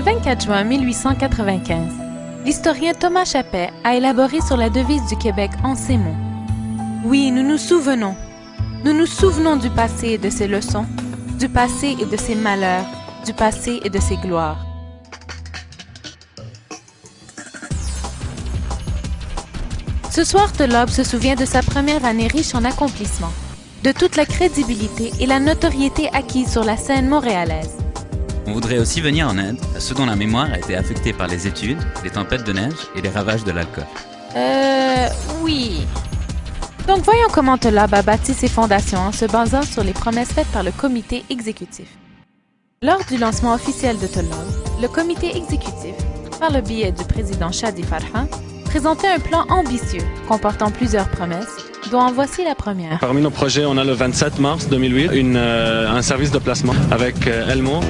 24 juin 1895, l'historien Thomas Chappet a élaboré sur la devise du Québec en ces mots. Oui, nous nous souvenons. Nous nous souvenons du passé et de ses leçons, du passé et de ses malheurs, du passé et de ses gloires. Ce soir, Tolob se souvient de sa première année riche en accomplissements, de toute la crédibilité et la notoriété acquise sur la scène montréalaise. On voudrait aussi venir en aide à ceux dont la mémoire a été affectée par les études, les tempêtes de neige et les ravages de l'alcool. Oui. Donc voyons comment Tolob a bâti ses fondations en se basant sur les promesses faites par le comité exécutif. Lors du lancement officiel de Tolob, le comité exécutif, par le biais du président Shadi Farhan, présentait un plan ambitieux comportant plusieurs promesses, dont en voici la première. Parmi nos projets, on a le 27 mars 2008 un service de placement avec Elmo.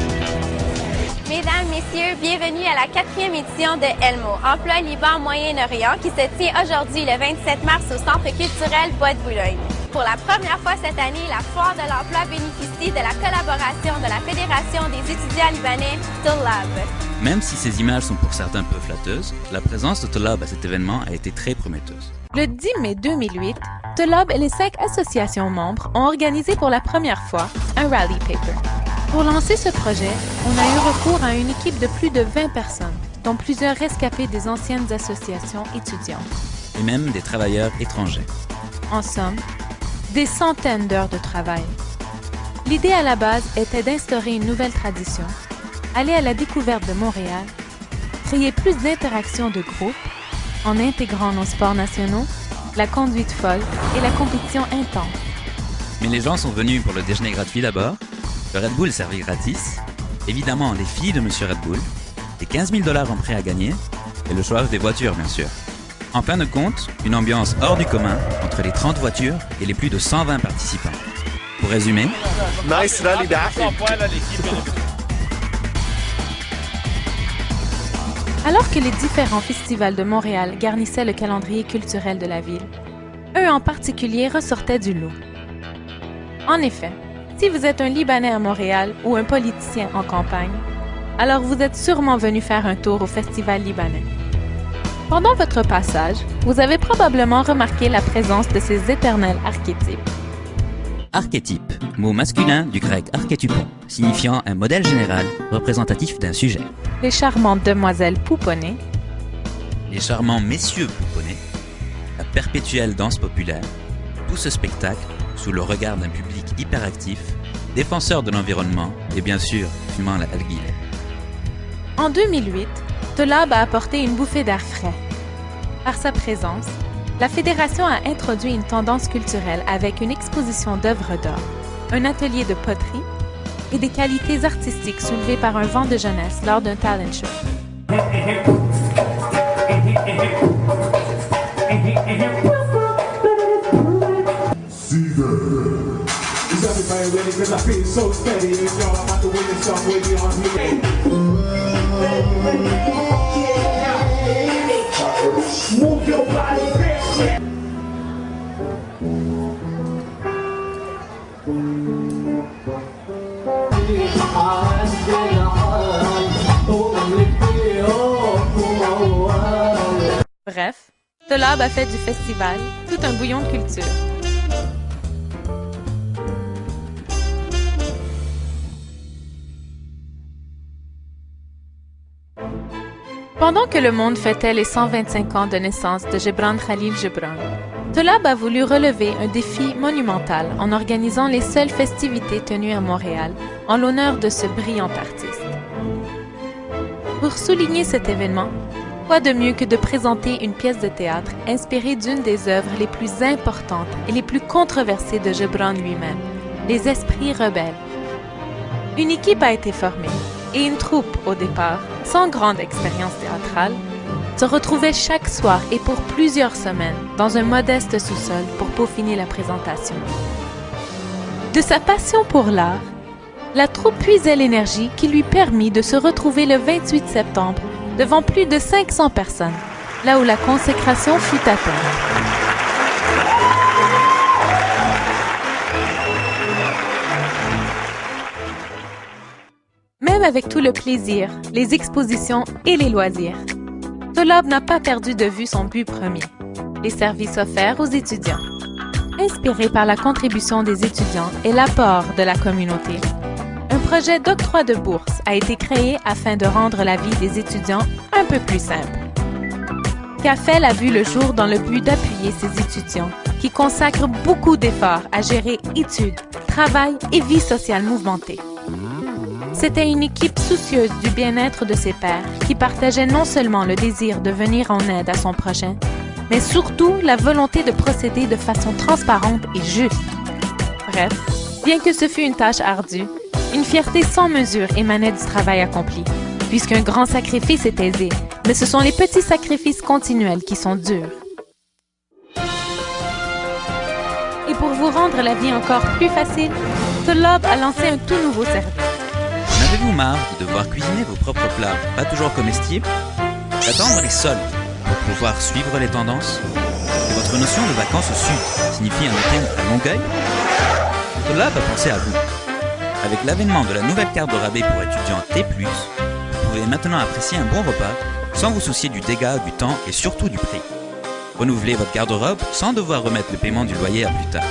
Mesdames, Messieurs, bienvenue à la 4e édition de Elmo, Emploi Liban Moyen-Orient, qui se tient aujourd'hui le 27 mars au Centre culturel Bois de Boulogne. Pour la première fois cette année, la Foire de l'Emploi bénéficie de la collaboration de la Fédération des étudiants libanais, Tolob. Même si ces images sont pour certains peu flatteuses, la présence de Tolob à cet événement a été très prometteuse. Le 10 mai 2008, Tolob et les 5 associations membres ont organisé pour la première fois un rally paper. Pour lancer ce projet, on a eu recours à une équipe de plus de 20 personnes, dont plusieurs rescapés des anciennes associations étudiantes. Et même des travailleurs étrangers. En somme, des centaines d'heures de travail. L'idée à la base était d'instaurer une nouvelle tradition, aller à la découverte de Montréal, créer plus d'interactions de groupe, en intégrant nos sports nationaux, la conduite folle et la compétition intense. Mais les gens sont venus pour le déjeuner gratuit d'abord, le Red Bull servi gratis, évidemment les filles de Monsieur Red Bull, les 15 000 $ en prêt à gagner et le choix des voitures bien sûr. En fin de compte, une ambiance hors du commun entre les 30 voitures et les plus de 120 participants. Pour résumer, nice rally Alors que les différents festivals de Montréal garnissaient le calendrier culturel de la ville, eux en particulier ressortaient du lot. En effet, si vous êtes un Libanais à Montréal ou un politicien en campagne, alors vous êtes sûrement venu faire un tour au Festival libanais. Pendant votre passage, vous avez probablement remarqué la présence de ces éternels archétypes. archétype, mot masculin du grec archétypon, signifiant un modèle général représentatif d'un sujet. Les charmantes demoiselles pouponnées, Les charmants messieurs pouponnés, la perpétuelle danse populaire, tout ce spectacle sous le regard d'un public hyperactif, défenseur de l'environnement et bien sûr fumant la narguilé. En 2008, Tolob a apporté une bouffée d'air frais. Par sa présence, la Fédération a introduit une tendance culturelle avec une exposition d'œuvres d'art, un atelier de poterie et des qualités artistiques soulevées par un vent de jeunesse lors d'un talent show. Bref, Tolob a fait du festival tout un bouillon de culture. Pendant que le monde fêtait les 125 ans de naissance de Gebran Khalil Gebran, Tolob a voulu relever un défi monumental en organisant les seules festivités tenues à Montréal en l'honneur de ce brillant artiste. Pour souligner cet événement, quoi de mieux que de présenter une pièce de théâtre inspirée d'une des œuvres les plus importantes et les plus controversées de Gebran lui-même, Les Esprits rebelles. Une équipe a été formée et une troupe, au départ, sans grande expérience théâtrale, se retrouvait chaque soir et pour plusieurs semaines dans un modeste sous-sol pour peaufiner la présentation. De sa passion pour l'art, la troupe puisait l'énergie qui lui permit de se retrouver le 28 septembre devant plus de 500 personnes, là où la consécration fut atteinte. Même même avec tout le plaisir, les expositions et les loisirs. Tolab n'a pas perdu de vue son but premier, les services offerts aux étudiants. Inspiré par la contribution des étudiants et l'apport de la communauté, un projet d'octroi de bourse a été créé afin de rendre la vie des étudiants un peu plus simple. CAFEL a vu le jour dans le but d'appuyer ces étudiants qui consacrent beaucoup d'efforts à gérer études, travail et vie sociale mouvementée. C'était une équipe soucieuse du bien-être de ses pairs qui partageait non seulement le désir de venir en aide à son prochain, mais surtout la volonté de procéder de façon transparente et juste. Bref, bien que ce fût une tâche ardue, une fierté sans mesure émanait du travail accompli, puisqu'un grand sacrifice est aisé, mais ce sont les petits sacrifices continuels qui sont durs. Et pour vous rendre la vie encore plus facile, Tolab a lancé un tout nouveau service. En avez-vous marre de devoir cuisiner vos propres plats pas toujours comestibles? D'attendre les soldes pour pouvoir suivre les tendances? Et votre notion de vacances au sud signifie un week-end à Longueuil? Tolab a pensé à vous. Avec l'avènement de la nouvelle carte de rabais pour étudiants T+, vous pouvez maintenant apprécier un bon repas sans vous soucier du dégât, du temps et surtout du prix. Renouvelez votre garde-robe sans devoir remettre le paiement du loyer à plus tard.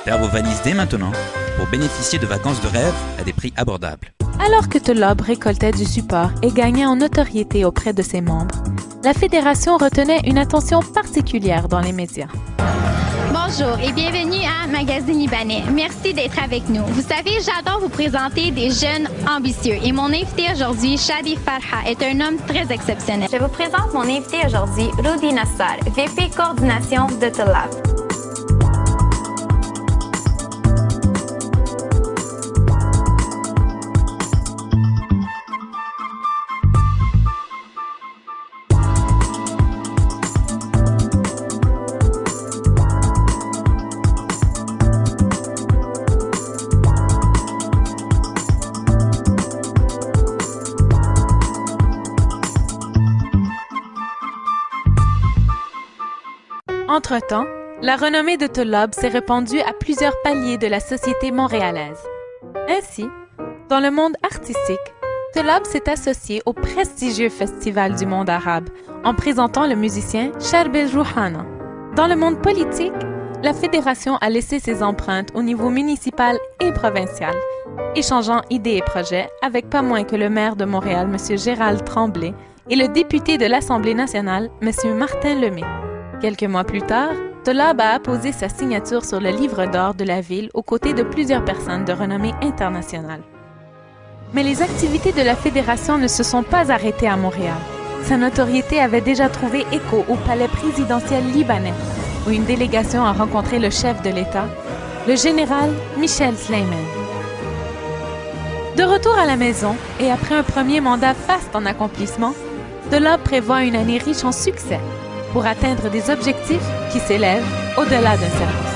Faire vos valises dès maintenant pour bénéficier de vacances de rêve à des prix abordables. Alors que Tolab récoltait du support et gagnait en notoriété auprès de ses membres, la Fédération retenait une attention particulière dans les médias. Bonjour et bienvenue à Magazine Libanais. Merci d'être avec nous. Vous savez, j'adore vous présenter des jeunes ambitieux et mon invité aujourd'hui, Shadi Farha, est un homme très exceptionnel. Je vous présente mon invité aujourd'hui, Rudy Nassar, VP Coordination de Tolab. Entre-temps, la renommée de Tolab s'est répandue à plusieurs paliers de la société montréalaise. Ainsi, dans le monde artistique, Tolab s'est associé au prestigieux Festival du monde arabe en présentant le musicien Charbel Rouhana. Dans le monde politique, la Fédération a laissé ses empreintes au niveau municipal et provincial, échangeant idées et projets avec pas moins que le maire de Montréal, M. Gérald Tremblay, et le député de l'Assemblée nationale, M. Martin Lemay. Quelques mois plus tard, Tolab a apposé sa signature sur le livre d'or de la ville aux côtés de plusieurs personnes de renommée internationale. Mais les activités de la Fédération ne se sont pas arrêtées à Montréal. Sa notoriété avait déjà trouvé écho au palais présidentiel libanais, où une délégation a rencontré le chef de l'État, le général Michel Sleiman. De retour à la maison, et après un premier mandat vaste en accomplissement, Tolab prévoit une année riche en succès, pour atteindre des objectifs qui s'élèvent au-delà d'un service.